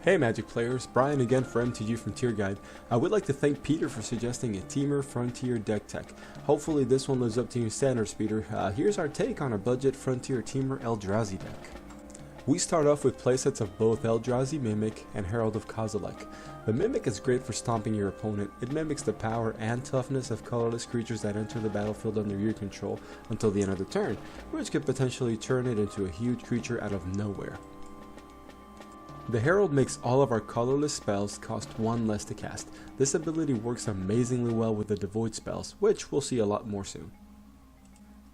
Hey Magic players, Brian again for MTG Frontier Guide. I would like to thank Peter for suggesting a Temur Frontier deck tech. Hopefully this one lives up to your standards, Peter. Here's our take on a budget Frontier Temur Eldrazi deck. We start off with playsets of both Eldrazi Mimic and Herald of Kozilek. The Mimic is great for stomping your opponent. It mimics the power and toughness of colorless creatures that enter the battlefield under your control until the end of the turn, which could potentially turn it into a huge creature out of nowhere. The Herald makes all of our colorless spells cost 1 less to cast. This ability works amazingly well with the Devoid spells, which we'll see a lot more soon.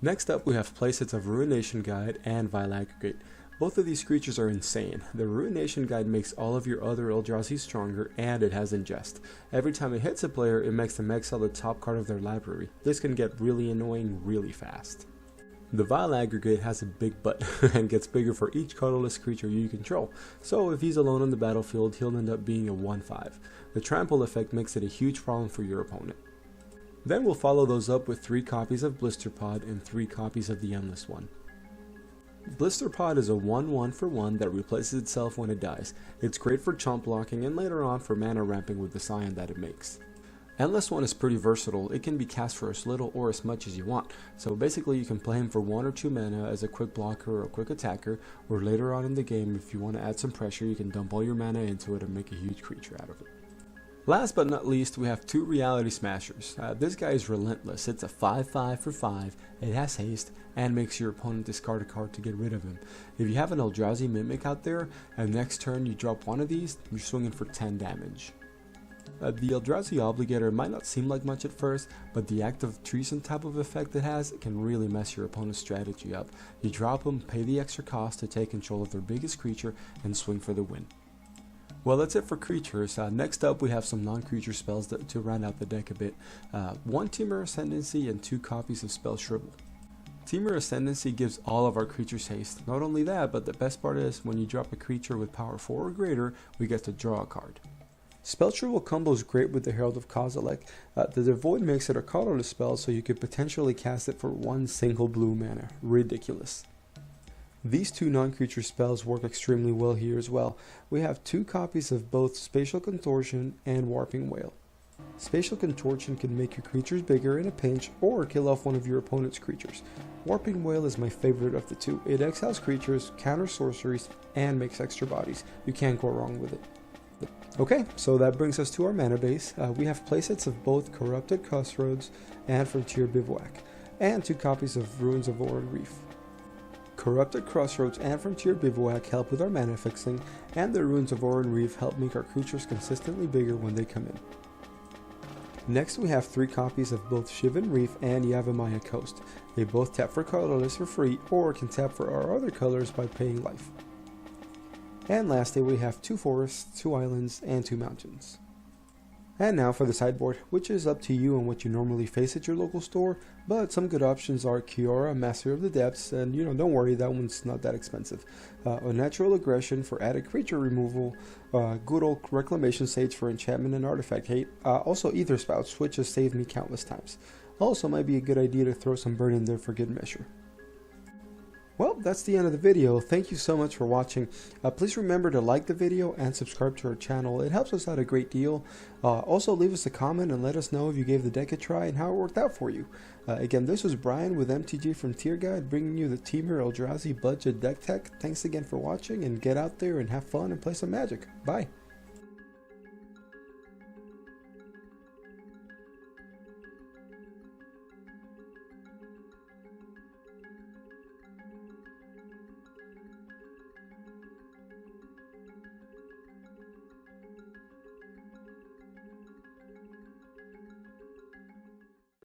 Next up we have playsets of Ruination Guide and Vile Aggregate. Both of these creatures are insane. The Ruination Guide makes all of your other Eldrazi stronger, and it has Ingest. Every time it hits a player, it makes them exile the top card of their library. This can get really annoying really fast. The Vile Aggregate has a big butt and gets bigger for each colorless creature you control, so if he's alone on the battlefield, he'll end up being a 1/5. The trample effect makes it a huge problem for your opponent. Then we'll follow those up with 3 copies of Blisterpod and 3 copies of the Endless One. Blisterpod is a 1/1 for 1 that replaces itself when it dies. It's great for chump blocking and later on for mana ramping with the Scion that it makes. Endless One is pretty versatile. It can be cast for as little or as much as you want, so basically you can play him for 1 or 2 mana as a quick blocker or a quick attacker, or later on in the game if you want to add some pressure you can dump all your mana into it and make a huge creature out of it. Last but not least we have 2 Reality Smashers. This guy is relentless. It's a 5/5 for 5, it has haste, and makes your opponent discard a card to get rid of him. If you have an Eldrazi Mimic out there, and next turn you drop one of these, you're swinging for 10 damage. The Eldrazi Obligator might not seem like much at first, but the Act of Treason type of effect it has can really mess your opponent's strategy up. You drop them, pay the extra cost to take control of their biggest creature, and swing for the win. Well, that's it for creatures. Next up we have some non-creature spells to round out the deck a bit. 1 Temur Ascendancy and 2 copies of Spell Shrivel. Temur Ascendancy gives all of our creatures haste. Not only that, but the best part is when you drop a creature with power 4 or greater, we get to draw a card. Spell Shrivel combos great with the Herald of Kozilek. The Devoid makes it a colorless spell, so you could potentially cast it for 1 single blue mana. Ridiculous. These 2 non-creature spells work extremely well here as well. We have 2 copies of both Spatial Contortion and Warping Wail. Spatial Contortion can make your creatures bigger in a pinch or kill off one of your opponent's creatures. Warping Wail is my favorite of the 2. It exiles creatures, counters sorceries, and makes extra bodies. You can't go wrong with it. Okay, so that brings us to our mana base. We have playsets of both Corrupted Crossroads and Frontier Bivouac, and 2 copies of Ruins of Oran-Rief. Corrupted Crossroads and Frontier Bivouac help with our mana fixing, and the Ruins of Oran-Rief help make our creatures consistently bigger when they come in. Next we have 3 copies of both Shivan Reef and Yavimaya Coast. They both tap for colorless for free, or can tap for our other colors by paying life. And lastly we have 2 forests, 2 islands, and 2 mountains. And now for the sideboard, which is up to you and what you normally face at your local store, but some good options are Kiora, Master of the Depths, and don't worry, that one's not that expensive. Unnatural Aggression for added creature removal, good old Reclamation Sage for enchantment and artifact hate, also Ether Spouts, which has saved me countless times. Also might be a good idea to throw some burn in there for good measure. Well, that's the end of the video. Thank you so much for watching. Please remember to like the video and subscribe to our channel. It helps us out a great deal. Also leave us a comment and let us know if you gave the deck a try and how it worked out for you. Again, this was Brian with MTG Frontier Guide, bringing you the Temur Eldrazi budget deck tech. Thanks again for watching, and get out there and have fun and play some Magic. Bye.